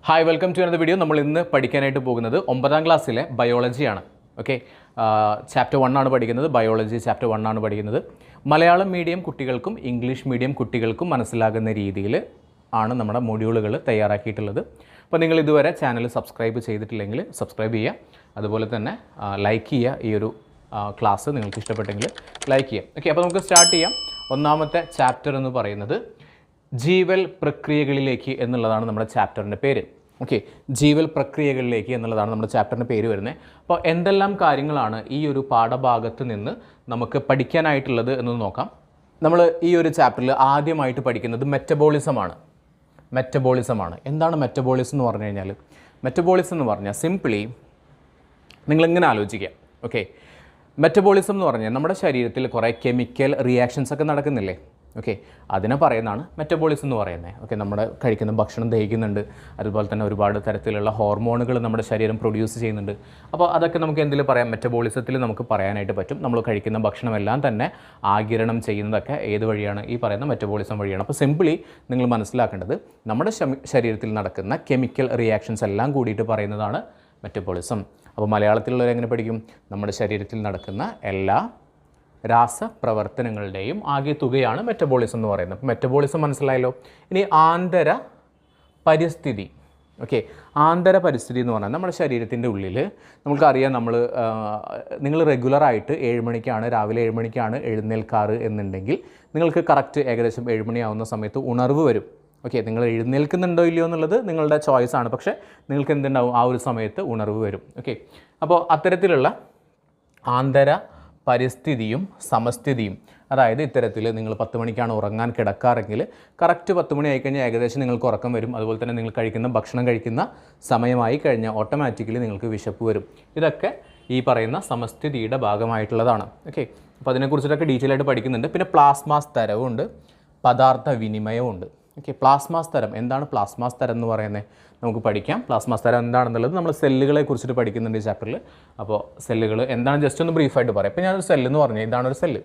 Hi welcome to another video. നമ്മൾ ഇന്ന് പഠിക്കാനായിട്ട് പോകുന്നത് 9ാം ക്ലാസ്സിലെ ബയോളജിയാണ്. ഓക്കെ, ചാപ്റ്റർ 1 ആണ് പഠിക്കുന്നത്. ബയോളജി ചാപ്റ്റർ 1 ആണ് പഠിക്കുന്നത്. മലയാളം മീഡിയം കുട്ടികൾക്കും ഇംഗ്ലീഷ് മീഡിയം കുട്ടികൾക്കും മനസ്സിലാകുന്ന രീതിയിൽ ആണ് നമ്മുടെ മൊഡ്യൂളുകൾ തയ്യാറാക്കിയിട്ടുള്ളത്. അപ്പോൾ നിങ്ങൾ ഇതുവരെ ചാനൽ സബ്സ്ക്രൈബ് ചെയ്തിട്ടില്ലെങ്കിൽ സബ്സ്ക്രൈബ് ചെയ്യുക. അതുപോലെ തന്നെ ലൈക്ക് ചെയ്യുക. ഈ ഒരു ക്ലാസ് നിങ്ങൾക്ക് ഇഷ്ടപ്പെട്ടെങ്കിൽ ലൈക്ക് ചെയ്യുക. ഓക്കെ, അപ്പോൾ നമുക്ക് സ്റ്റാർട്ട് ചെയ്യാം. ഒന്നാമത്തെ ചാപ്റ്റർ എന്ന് പറയുന്നത് ജീവൽ പ്രക്രിയകളിലേക്ക് എന്നുള്ളതാണ് നമ്മുടെ ചാപ്റ്ററിൻ്റെ പേര്. ഓക്കെ, ജീവൽ പ്രക്രിയകളിലേക്ക് എന്നുള്ളതാണ് നമ്മുടെ ചാപ്റ്ററിൻ്റെ പേര് വരുന്നത്. അപ്പോൾ എന്തെല്ലാം കാര്യങ്ങളാണ് ഈ ഒരു പാഠഭാഗത്ത് നമുക്ക് പഠിക്കാനായിട്ടുള്ളത് എന്ന് നോക്കാം. നമ്മൾ ഈ ഒരു ചാപ്റ്ററിൽ ആദ്യമായിട്ട് പഠിക്കുന്നത് മെറ്റബോളിസമാണ്. എന്താണ് മെറ്റബോളിസം എന്ന് പറഞ്ഞു കഴിഞ്ഞാൽ? മെറ്റബോളിസം എന്ന് പറഞ്ഞാൽ സിംപ്ലി നിങ്ങളിങ്ങനെ ആലോചിക്കുക. ഓക്കെ, മെറ്റബോളിസം എന്ന് പറഞ്ഞാൽ നമ്മുടെ ശരീരത്തിൽ കുറേ കെമിക്കൽ റിയാക്ഷൻസ് ഒക്കെ നടക്കുന്നില്ലേ? ഓക്കെ, അതിനെ പറയുന്നതാണ് മെറ്റബോളിസം എന്ന് പറയുന്നത്. ഓക്കെ, നമ്മുടെ കഴിക്കുന്ന ഭക്ഷണം ദഹിക്കുന്നുണ്ട്, അതുപോലെ തന്നെ ഒരുപാട് തരത്തിലുള്ള ഹോർമോണുകൾ നമ്മുടെ ശരീരം പ്രൊഡ്യൂസ് ചെയ്യുന്നുണ്ട്. അപ്പോൾ അതൊക്കെ നമുക്ക് എന്തെങ്കിലും പറയാം, മെറ്റബോളിസത്തിൽ നമുക്ക് പറയാനായിട്ട് പറ്റും. നമ്മൾ കഴിക്കുന്ന ഭക്ഷണമെല്ലാം തന്നെ ആഗിരണം ചെയ്യുന്നതൊക്കെ ഏത് വഴിയാണ്? ഈ പറയുന്ന മെറ്റബോളിസം വഴിയാണ്. അപ്പോൾ സിംപിളി നിങ്ങൾ മനസ്സിലാക്കേണ്ടത് നമ്മുടെ ശരീരത്തിൽ നടക്കുന്ന കെമിക്കൽ റിയാക്ഷൻസ് എല്ലാം കൂടിയിട്ട് പറയുന്നതാണ് മെറ്റബോളിസം. അപ്പോൾ മലയാളത്തിലുള്ളവർ എങ്ങനെ പഠിക്കും? നമ്മുടെ ശരീരത്തിൽ നടക്കുന്ന എല്ലാ രാസപ്രവർത്തനങ്ങളുടെയും ആകെ തുകയാണ് മെറ്റബോളിസം എന്ന് പറയുന്നത്. അപ്പോൾ മെറ്റബോളിസം മനസ്സിലായല്ലോ. ഇനി ആന്തര പരിസ്ഥിതി. ഓക്കെ, ആന്തര പരിസ്ഥിതി എന്ന് പറഞ്ഞാൽ നമ്മുടെ ശരീരത്തിൻ്റെ ഉള്ളിൽ നമുക്കറിയാം, നിങ്ങൾ റെഗുലറായിട്ട് രാവിലെ 7 മണിക്കാണ് എഴുന്നേൽക്കാറ് എന്നുണ്ടെങ്കിൽ നിങ്ങൾക്ക് കറക്റ്റ് ഏകദേശം 7 മണിയാവുന്ന സമയത്ത് ഉണർവ് വരും. ഓക്കെ, നിങ്ങൾ എഴുന്നേൽക്കുന്നുണ്ടോ ഇല്ലയോ എന്നുള്ളത് നിങ്ങളുടെ ചോയ്സാണ്, പക്ഷേ നിങ്ങൾക്ക് എന്തുണ്ടാവും? ആ ഒരു സമയത്ത് ഉണർവ് വരും. ഓക്കെ, അപ്പോൾ അത്തരത്തിലുള്ള ആന്തര പരിസ്ഥിതിയും സമസ്ഥിതിയും, അതായത് ഇത്തരത്തിൽ നിങ്ങൾ 10 മണിക്കാണ് ഉറങ്ങാൻ കിടക്കാറെങ്കിൽ കറക്റ്റ് 10 മണി ആയിക്കഴിഞ്ഞാൽ ഏകദേശം നിങ്ങൾക്ക് ഉറക്കം വരും. അതുപോലെ തന്നെ നിങ്ങൾ ഭക്ഷണം കഴിക്കുന്ന സമയമായി കഴിഞ്ഞാൽ ഓട്ടോമാറ്റിക്കലി നിങ്ങൾക്ക് വിശപ്പ് വരും. ഇതൊക്കെ ഈ പറയുന്ന സമസ്ഥിതിയുടെ ഭാഗമായിട്ടുള്ളതാണ്. ഓക്കെ, അപ്പോൾ അതിനെക്കുറിച്ചിട്ടൊക്കെ ഡീറ്റെയിൽ ആയിട്ട് പഠിക്കുന്നുണ്ട്. പിന്നെ പ്ലാസ്മ സ്തരവും ഉണ്ട്, പദാർത്ഥ വിനിമയവും ഉണ്ട്. ഓക്കെ, പ്ലാസ്മ സ്തരം എന്താണ്? പ്ലാസ്മ സ്തരം എന്ന് പറയുന്നത് നമുക്ക് പഠിക്കാം. പ്ലാസ്മ സ്തരം എന്താണെന്നുള്ളത് നമ്മൾ സെല്ലുകളെ കുറിച്ചിട്ട് പഠിക്കുന്നുണ്ട് ഈ ചാപ്റ്ററിൽ. അപ്പോൾ സെല്ലുകൾ എന്താണ് ജസ്റ്റ് ഒന്ന് ബ്രീഫായിട്ട് പറയാം. ഇപ്പോൾ ഞാനൊരു സെല്ലെന്ന് പറഞ്ഞാൽ ഇതാണ് ഒരു സെല്ല്,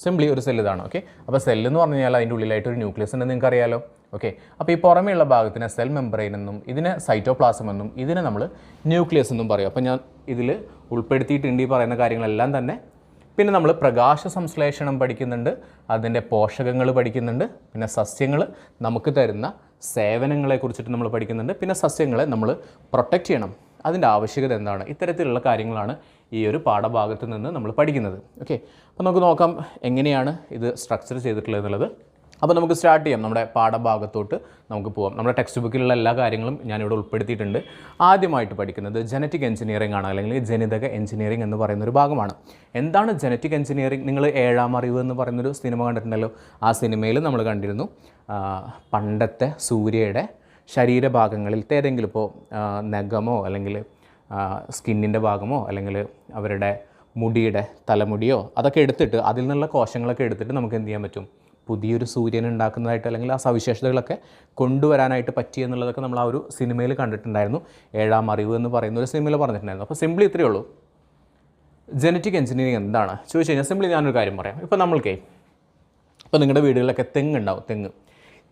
സിംപ്ലി ഒരു സെല്ല് ഇതാണ്. ഓക്കെ, അപ്പോൾ സെല്ലെന്ന് പറഞ്ഞു കഴിഞ്ഞാൽ അതിൻ്റെ ഉള്ളിലായിട്ട് ഒരു ന്യൂക്ലിയസ് ഉണ്ടെന്ന് നിങ്ങൾക്ക് അറിയാലോ. ഓക്കെ, അപ്പോൾ ഈ പുറമെയുള്ള ഭാഗത്തിന് സെൽ മെംബ്രെയിൻ എന്നും ഇതിനെ സൈറ്റോപ്ലാസം എന്നും ഇതിനെ നമ്മൾ ന്യൂക്ലിയസ് എന്നും പറയും. അപ്പോൾ ഞാൻ ഇതിൽ ഉൾപ്പെടുത്തിയിട്ടുണ്ട് ഈ പറയുന്ന കാര്യങ്ങളെല്ലാം തന്നെ. പിന്നെ നമ്മൾ പ്രകാശ സംശ്ലേഷണം പഠിക്കുന്നുണ്ട്, അതിൻ്റെ പോഷകങ്ങൾ പഠിക്കുന്നുണ്ട്, പിന്നെ സസ്യങ്ങൾ നമുക്ക് തരുന്ന സേവനങ്ങളെ കുറിച്ചിട്ട് നമ്മൾ പഠിക്കുന്നുണ്ട്, പിന്നെ സസ്യങ്ങളെ നമ്മൾ പ്രൊട്ടക്റ്റ് ചെയ്യണം, അതിൻ്റെ ആവശ്യകത എന്താണ്, ഇത്തരത്തിലുള്ള കാര്യങ്ങളാണ് ഈ ഒരു പാഠഭാഗത്ത് നിന്ന് നമ്മൾ പഠിക്കുന്നത്. ഓക്കെ, അപ്പോൾ നമുക്ക് നോക്കാം എങ്ങനെയാണ് ഇത് സ്ട്രക്ചർ ചെയ്തിട്ടുള്ളത് എന്നുള്ളത്. അപ്പോൾ നമുക്ക് സ്റ്റാർട്ട് ചെയ്യാം. നമ്മുടെ പാഠഭാഗത്തോട്ട് നമുക്ക് പോകാം. നമ്മുടെ ടെക്സ്റ്റ് ബുക്കിലുള്ള എല്ലാ കാര്യങ്ങളും ഞാനിവിടെ ഉൾപ്പെടുത്തിയിട്ടുണ്ട്. ആദ്യമായിട്ട് പഠിക്കുന്നത് ജനറ്റിക് എഞ്ചിനീയറിംഗ് ആണ്, അല്ലെങ്കിൽ ജനിതക എഞ്ചിനീയറിംഗ് എന്ന് പറയുന്നൊരു ഭാഗമാണ്. എന്താണ് ജനറ്റിക് എഞ്ചിനീയറിംഗ്? നിങ്ങൾ 7ാം അറിവ് എന്ന് പറയുന്നൊരു സിനിമ കണ്ടിട്ടുണ്ടല്ലോ. ആ സിനിമയിൽ നമ്മൾ കണ്ടിരുന്നു പണ്ടത്തെ സൂര്യയുടെ ശരീരഭാഗങ്ങളിൽ ഏതെങ്കിലും, ഇപ്പോൾ നഖമോ അല്ലെങ്കിൽ സ്കിന്നിൻ്റെ ഭാഗമോ അല്ലെങ്കിൽ അവരുടെ മുടിയുടെ തലമുടിയോ അതൊക്കെ എടുത്തിട്ട് അതിൽ നിന്നുള്ള കോശങ്ങളൊക്കെ എടുത്തിട്ട് നമുക്ക് എന്ത് ചെയ്യാൻ പറ്റും? പുതിയൊരു സൂര്യൻ ഉണ്ടാക്കുന്നതായിട്ട് അല്ലെങ്കിൽ ആ സവിശേഷതകളൊക്കെ കൊണ്ടുവരാനായിട്ട് പറ്റി എന്നുള്ളതൊക്കെ നമ്മൾ ആ ഒരു സിനിമയിൽ കണ്ടിട്ടുണ്ടായിരുന്നു. 7ാം അറിവ് എന്ന് പറയുന്ന ഒരു സിനിമയിൽ പറഞ്ഞിട്ടുണ്ടായിരുന്നു. അപ്പോൾ സിംപ്ലി ഇത്രയേ ഉള്ളൂ. ജനറ്റിക് എഞ്ചിനീയറിംഗ് എന്താണ് ചോദിച്ചു കഴിഞ്ഞാൽ സിംപ്ലി ഞാനൊരു കാര്യം പറയാം. ഇപ്പോൾ നിങ്ങളുടെ വീടുകളിലൊക്കെ തെങ്ങുണ്ടാവും.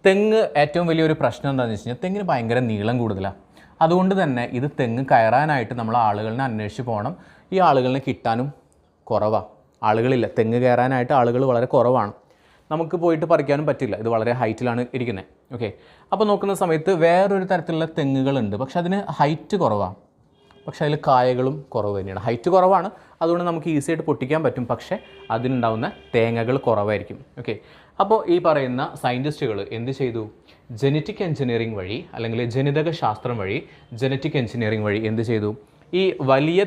തെങ്ങ് ഏറ്റവും വലിയൊരു പ്രശ്നം എന്താണെന്ന് വെച്ച് കഴിഞ്ഞാൽ തെങ്ങിന് ഭയങ്കര നീളം കൂടുതലാണ്. അതുകൊണ്ട് തന്നെ ഇത് തെങ്ങ് കയറാനായിട്ട് നമ്മൾ ആളുകളിനെ അന്വേഷിച്ച് പോകണം. ഈ ആളുകളിനെ കിട്ടാനും കുറവാണ്. ആളുകളില്ല, തെങ്ങ് കയറാനായിട്ട് ആളുകൾ വളരെ കുറവാണ്. നമുക്ക് പോയിട്ട് പറിക്കാനും പറ്റില്ല, ഇത് വളരെ ഹൈറ്റിലാണ് ഇരിക്കുന്നത്. ഓക്കെ, അപ്പോൾ നോക്കുന്ന സമയത്ത് വേറൊരു തരത്തിലുള്ള തെങ്ങുകളുണ്ട്, പക്ഷെ അതിന് ഹൈറ്റ് കുറവാണ്, പക്ഷേ അതിൽ കായകളും കുറവ് തന്നെയാണ്. ഹൈറ്റ് കുറവാണ്, അതുകൊണ്ട് നമുക്ക് ഈസി ആയിട്ട് പൊട്ടിക്കാൻ പറ്റും, പക്ഷേ അതിനുണ്ടാവുന്ന തേങ്ങകൾ കുറവായിരിക്കും. ഓക്കെ, അപ്പോൾ ഈ പറയുന്ന സയൻറ്റിസ്റ്റുകൾ എന്ത് ചെയ്തു? ജനറ്റിക് എഞ്ചിനീയറിംഗ് വഴി അല്ലെങ്കിൽ ജനിതക ശാസ്ത്രം വഴി, ജനറ്റിക് എഞ്ചിനീയറിംഗ് വഴി എന്ത് ചെയ്തു? ഈ വലിയ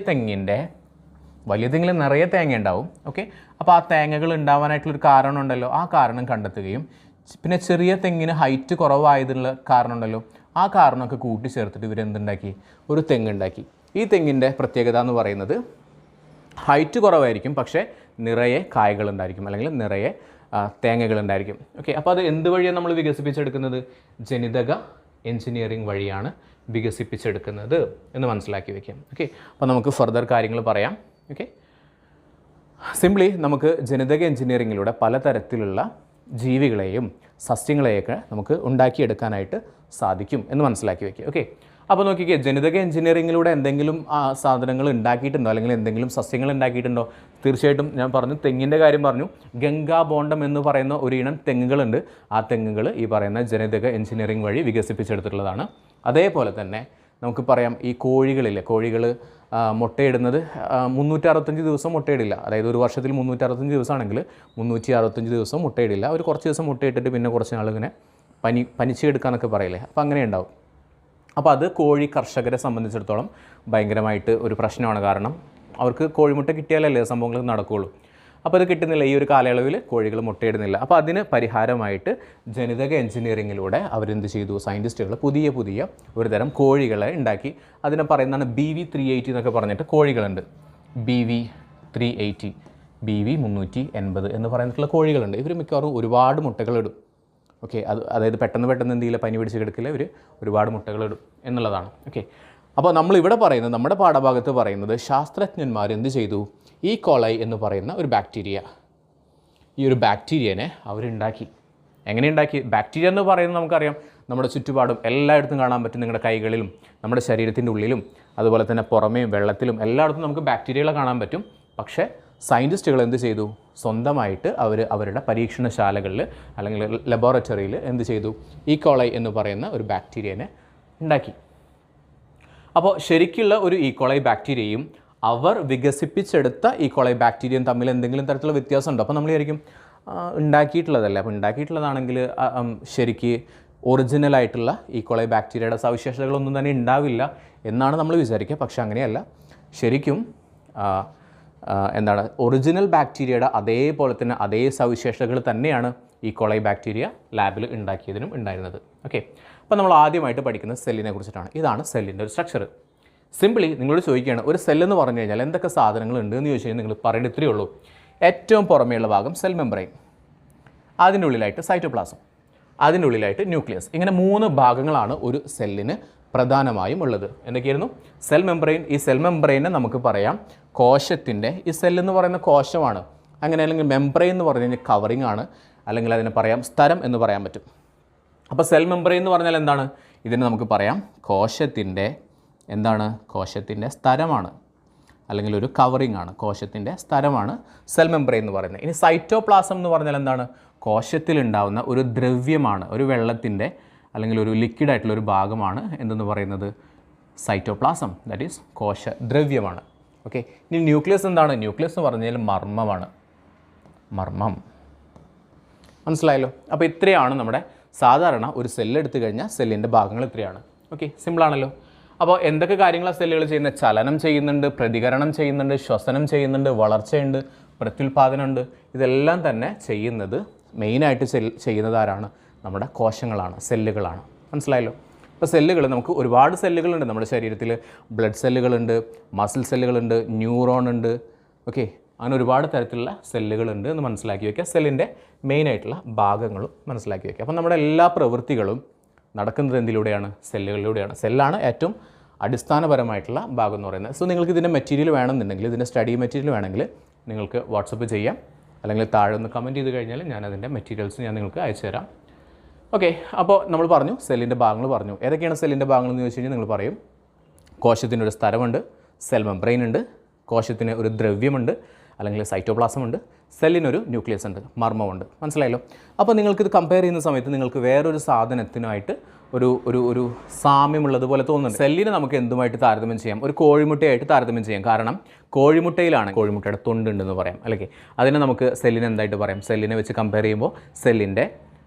തെങ്ങിൽ നിറയെ തേങ്ങ ഉണ്ടാവും. ഓക്കെ, അപ്പോൾ ആ തേങ്ങകൾ ഉണ്ടാവാനായിട്ടുള്ളൊരു കാരണമുണ്ടല്ലോ, ആ കാരണം കണ്ടെത്തുകയും പിന്നെ ചെറിയ തെങ്ങിന് ഹൈറ്റ് കുറവായതിനുള്ള കാരണമുണ്ടല്ലോ, ആ കാരണമൊക്കെ കൂട്ടിച്ചേർത്തിട്ട് ഇവരെന്തുണ്ടാക്കി? ഒരു തെങ്ങുണ്ടാക്കി. ഈ തെങ്ങിൻ്റെ പ്രത്യേകത എന്ന് പറയുന്നത് ഹൈറ്റ് കുറവായിരിക്കും, പക്ഷേ നിറയെ കായകളുണ്ടായിരിക്കും അല്ലെങ്കിൽ നിറയെ തേങ്ങകളുണ്ടായിരിക്കും. ഓക്കെ, അപ്പോൾ അത് എന്ത് വഴിയാണ് നമ്മൾ വികസിപ്പിച്ചെടുക്കുന്നത്? ജനിതക എഞ്ചിനീയറിംഗ് വഴിയാണ് വികസിപ്പിച്ചെടുക്കുന്നത് എന്ന് മനസ്സിലാക്കി വയ്ക്കാം. ഓക്കെ, അപ്പോൾ നമുക്ക് ഫർദർ കാര്യങ്ങൾ പറയാം. ഓക്കെ, സിംപ്ലി നമുക്ക് ജനിതക എഞ്ചിനീയറിങ്ങിലൂടെ പലതരത്തിലുള്ള ജീവികളെയും സസ്യങ്ങളെയൊക്കെ നമുക്ക് ഉണ്ടാക്കിയെടുക്കാനായിട്ട് സാധിക്കും എന്ന് മനസ്സിലാക്കി വയ്ക്കുക. ഓക്കെ, അപ്പോൾ നോക്കിക്കേ, ജനിതക എഞ്ചിനീയറിങ്ങിലൂടെ എന്തെങ്കിലും സാധനങ്ങൾ ഉണ്ടാക്കിയിട്ടുണ്ടോ അല്ലെങ്കിൽ എന്തെങ്കിലും സസ്യങ്ങൾ ഉണ്ടാക്കിയിട്ടുണ്ടോ? തീർച്ചയായിട്ടും ഞാൻ പറഞ്ഞു, തെങ്ങിൻ്റെ കാര്യം പറഞ്ഞു. ഗംഗാബോണ്ടം എന്ന് പറയുന്ന ഒരു ഇനം തെങ്ങുകളുണ്ട്. ആ തെങ്ങുകൾ ഈ പറയുന്ന ജനിതക എഞ്ചിനീയറിംഗ് വഴി വികസിപ്പിച്ചെടുത്തിട്ടുള്ളതാണ്. അതേപോലെ തന്നെ നമുക്ക് പറയാം, ഈ കോഴികൾ മുട്ടയിടുന്നത് 365 ദിവസം മുട്ടയിടില്ല. അതായത് ഒരു വർഷത്തിൽ 365 ദിവസമാണെങ്കിൽ 365 ദിവസം മുട്ടയിടില്ല. ഒരു കുറച്ച് ദിവസം മുട്ടയിട്ടിട്ട് പിന്നെ കുറച്ച് നാൾ ഇങ്ങനെ പനിച്ചെടുക്കാന്നൊക്കെ പറയില്ലേ, അപ്പോൾ അങ്ങനെ ഉണ്ടാവും. അപ്പോൾ അത് കോഴി കർഷകരെ സംബന്ധിച്ചിടത്തോളം ഭയങ്കരമായിട്ട് ഒരു പ്രശ്നമാണ്. കാരണം അവർക്ക് കോഴിമുട്ട കിട്ടിയാലല്ലേ സംഭവങ്ങൾ നടക്കുകയുള്ളൂ. അപ്പോൾ അത് കിട്ടുന്നില്ല, ഈ ഒരു കാലയളവിൽ കോഴികൾ മുട്ടയിടുന്നില്ല. അപ്പോൾ അതിന് പരിഹാരമായിട്ട് ജനിതക എഞ്ചിനീയറിങ്ങിലൂടെ അവരെന്ത് ചെയ്തു? സയൻറ്റിസ്റ്റുകൾ പുതിയ ഒരു തരം കോഴികളെ ഉണ്ടാക്കി. അതിനെ പറയുന്നതാണ് BV380 എന്നൊക്കെ പറഞ്ഞിട്ട് കോഴികളുണ്ട്. BV380, BV380 എന്ന് പറഞ്ഞിട്ടുള്ള കോഴികളുണ്ട്. ഇവർ മിക്കവാറും ഒരുപാട് മുട്ടകളിടും. ഓക്കെ, അതായത് പെട്ടെന്ന് എന്ത് ചെയ്യില്ല, പനി പിടിച്ച് കിടക്കില്ല, ഇവർ ഒരുപാട് മുട്ടകളിടും എന്നുള്ളതാണ്. ഓക്കെ, അപ്പോൾ നമ്മളിവിടെ പറയുന്നത്, നമ്മുടെ പാഠഭാഗത്ത് പറയുന്നത്, ശാസ്ത്രജ്ഞന്മാർ എന്ത് ചെയ്തു? ഈ കോളൈ എന്ന് പറയുന്ന ഒരു ബാക്ടീരിയ, ഈ ഒരു ബാക്ടീരിയനെ അവരുണ്ടാക്കി. എങ്ങനെ ഉണ്ടാക്കി? ബാക്ടീരിയ എന്ന് പറയുന്നത് നമുക്കറിയാം, നമ്മുടെ ചുറ്റുപാടും എല്ലായിടത്തും കാണാൻ പറ്റും. നിങ്ങളുടെ കൈകളിലും നമ്മുടെ ശരീരത്തിൻ്റെ ഉള്ളിലും അതുപോലെ തന്നെ പുറമേയും വെള്ളത്തിലും എല്ലായിടത്തും നമുക്ക് ബാക്ടീരിയകളെ കാണാൻ പറ്റും. പക്ഷേ സയൻറ്റിസ്റ്റുകൾ എന്ത് ചെയ്തു? സ്വന്തമായിട്ട് അവരുടെ പരീക്ഷണശാലകളിൽ അല്ലെങ്കിൽ ലബോറട്ടറിയിൽ എന്ത് ചെയ്തു? ഈ കോളൈ എന്ന് പറയുന്ന ഒരു ബാക്ടീരിയനെ ഉണ്ടാക്കി. അപ്പോൾ ശരിക്കുള്ള ഒരു ഈക്കോളൈ ബാക്ടീരിയയും അവർ വികസിപ്പിച്ചെടുത്ത ഈക്കോളൈ ബാക്ടീരിയയും തമ്മിൽ എന്തെങ്കിലും തരത്തിലുള്ള വ്യത്യാസമുണ്ടോ? അപ്പോൾ നമ്മൾ വിചാരിക്കും ഉണ്ടാക്കിയിട്ടുള്ളതല്ല. അപ്പോൾ ഉണ്ടാക്കിയിട്ടുള്ളതാണെങ്കിൽ ശരിക്ക് ഒറിജിനലായിട്ടുള്ള ഈക്കോളൈ ബാക്ടീരിയയുടെ സവിശേഷതകളൊന്നും തന്നെ ഉണ്ടാവില്ല എന്നാണ് നമ്മൾ വിചാരിക്കുക. പക്ഷേ അങ്ങനെയല്ല. ശരിക്കും ഒറിജിനൽ ബാക്ടീരിയയുടെ അതേപോലെ തന്നെ അതേ സവിശേഷതകൾ തന്നെയാണ് ഈക്കോളൈ ബാക്ടീരിയ ലാബിൽ ഉണ്ടാക്കിയതിനും ഉണ്ടായിരുന്നത്. ഓക്കെ, അപ്പോൾ നമ്മൾ ആദ്യമായിട്ട് പഠിക്കുന്നത് സെല്ലിനെ കുറിച്ചിട്ടാണ്. ഇതാണ് സെല്ലിൻ്റെ ഒരു സ്ട്രക്ചർ. സിംപിളി നിങ്ങളോട് ചോദിക്കുകയാണ്, ഒരു സെല്ലെന്ന് പറഞ്ഞു കഴിഞ്ഞാൽ എന്തൊക്കെ സാധനങ്ങളുണ്ട് എന്ന് ചോദിച്ചു കഴിഞ്ഞാൽ നിങ്ങൾ പറയേണ്ട ഇത്രയേ ഉള്ളൂ. ഏറ്റവും പുറമേയുള്ള ഭാഗം സെൽ മെംബ്രെയിൻ, അതിൻ്റെ ഉള്ളിലായിട്ട് സൈറ്റോപ്ലാസം, അതിൻ്റെ ഉള്ളിലായിട്ട് ന്യൂക്ലിയസ്. ഇങ്ങനെ 3 ഭാഗങ്ങളാണ് ഒരു സെല്ലിന് പ്രധാനമായും ഉള്ളത്. എന്തൊക്കെയായിരുന്നു? Cell membrane. ഈ സെൽ മെംബ്രെയിനെ നമുക്ക് പറയാം കോശത്തിൻ്റെ, ഈ സെല്ലെന്ന് പറയുന്ന കോശമാണ്. അങ്ങനെ അല്ലെങ്കിൽ മെംബ്രെയിൻ എന്ന് പറഞ്ഞു കഴിഞ്ഞാൽ കവറിങ് ആണ്, അല്ലെങ്കിൽ അതിനെ പറയാം സ്തരം എന്ന് പറയാൻ പറ്റും. അപ്പോൾ സെൽ മെംബ്രെയിൻ എന്ന് പറഞ്ഞാൽ എന്താണ്? ഇതിന് നമുക്ക് പറയാം കോശത്തിൻ്റെ സ്തരമാണ്, അല്ലെങ്കിൽ ഒരു കവറിങ് ആണ്. കോശത്തിൻ്റെ സ്തരമാണ് സെൽ മെംബ്രെയിൻ എന്ന് പറയുന്നത്. ഇനി സൈറ്റോപ്ലാസം എന്ന് പറഞ്ഞാൽ എന്താണ്? കോശത്തിലുണ്ടാവുന്ന ഒരു ദ്രവ്യമാണ്, ഒരു വെള്ളത്തിൻ്റെ അല്ലെങ്കിൽ ഒരു ലിക്വിഡായിട്ടുള്ള ഒരു ഭാഗമാണ് എന്തെന്ന് പറയുന്നത്? സൈറ്റോപ്ലാസം. ദാറ്റ് ഈസ് കോശദ്രവ്യമാണ്. ഓക്കെ, ഇനി ന്യൂക്ലിയസ് എന്താണ്? ന്യൂക്ലിയസ് എന്ന് പറഞ്ഞാൽ മർമ്മമാണ്. മർമ്മം, മനസ്സിലായല്ലോ? അപ്പോൾ ഇത്രയാണ് നമ്മുടെ സാധാരണ ഒരു സെല്ലെടുത്തു കഴിഞ്ഞാൽ സെല്ലിൻ്റെ ഭാഗങ്ങൾ ഇത്രയാണ്. ഓക്കെ, സിമ്പിളാണല്ലോ. അപ്പോൾ എന്തൊക്കെ കാര്യങ്ങളാണ് സെല്ലുകൾ ചെയ്യുന്നത്? ചലനം ചെയ്യുന്നുണ്ട്, പ്രതികരണം ചെയ്യുന്നുണ്ട്, ശ്വസനം ചെയ്യുന്നുണ്ട്, വളർച്ചയുണ്ട്, പ്രത്യുൽപാദനമുണ്ട്. ഇതെല്ലാം തന്നെ ചെയ്യുന്നത് മെയിനായിട്ട് ചെയ്യുന്നത് ആരാണ്? നമ്മുടെ കോശങ്ങളാണ്, സെല്ലുകളാണ്. മനസ്സിലായല്ലോ? ഇപ്പോൾ സെല്ലുകൾ, നമുക്ക് ഒരുപാട് സെല്ലുകളുണ്ട് നമ്മുടെ ശരീരത്തിൽ. ബ്ലഡ് സെല്ലുകളുണ്ട്, മസിൽ സെല്ലുകളുണ്ട്, ന്യൂറോൺ ഉണ്ട്. ഓക്കെ, അങ്ങനെ ഒരുപാട് തരത്തിലുള്ള സെല്ലുകളുണ്ട് എന്ന് മനസ്സിലാക്കി വയ്ക്കുക. സെല്ലിൻ്റെ മെയിനായിട്ടുള്ള ഭാഗങ്ങളും മനസ്സിലാക്കി വയ്ക്കുക. അപ്പോൾ നമ്മുടെ എല്ലാ പ്രവൃത്തികളും നടക്കുന്നത് എന്തിലൂടെയാണ്? സെല്ലുകളിലൂടെയാണ്. സെല്ലാണ് ഏറ്റവും അടിസ്ഥാനപരമായിട്ടുള്ള ഭാഗം എന്ന് പറയുന്നത്. സോ നിങ്ങൾക്ക് ഇതിൻ്റെ മെറ്റീരിയൽ വേണമെന്നുണ്ടെങ്കിൽ, ഇതിൻ്റെ സ്റ്റഡി മെറ്റീരിയൽ വേണമെങ്കിൽ നിങ്ങൾക്ക് വാട്സപ്പ് ചെയ്യാം, അല്ലെങ്കിൽ താഴെ ഒന്ന് കമൻറ്റ് ചെയ്ത് കഴിഞ്ഞാൽ ഞാൻ അതിൻ്റെ മെറ്റീരിയൽസ് നിങ്ങൾക്ക് അയച്ചു തരാം. ഓക്കെ, അപ്പോൾ നമ്മൾ പറഞ്ഞു സെല്ലിൻ്റെ ഭാഗങ്ങൾ പറഞ്ഞു. ഏതൊക്കെയാണ് സെല്ലിൻ്റെ ഭാഗങ്ങൾ എന്ന് ചോദിച്ചു കഴിഞ്ഞാൽ നിങ്ങൾ പറയും കോശത്തിനൊരു സ്ഥലമുണ്ട്, സെൽ മെംബ്രെയിൻ ഉണ്ട്, കോശത്തിന് ഒരു ദ്രവ്യമുണ്ട് അല്ലെങ്കിൽ സൈറ്റോപ്ലാസം ഉണ്ട്, സെല്ലിനൊരു ന്യൂക്ലിയസ് ഉണ്ട്, മർമ്മമുണ്ട്. മനസ്സിലായല്ലോ? അപ്പോൾ നിങ്ങൾക്കിത് കമ്പയർ ചെയ്യുന്ന സമയത്ത് നിങ്ങൾക്ക് വേറൊരു സാധനത്തിനായിട്ട് ഒരു സാമ്യമുള്ളതുപോലെ തോന്നുന്നുണ്ട്. സെല്ലിനെ നമുക്ക് എന്തുമായിട്ട് താരതമ്യം ചെയ്യാം? ഒരു കോഴിമുട്ടയായിട്ട് താരതമ്യം ചെയ്യാം. കാരണം കോഴിമുട്ടയിലാണ് കോഴിമുട്ടയുടെ തൊണ്ടുണ്ടെന്ന് പറയാം, അല്ലെങ്കിൽ അതിനെ നമുക്ക് സെല്ലിനെ എന്തായിട്ട് പറയാം? സെല്ലിനെ വെച്ച് കമ്പയർ ചെയ്യുമ്പോൾ സെല്ലിൻ്റെ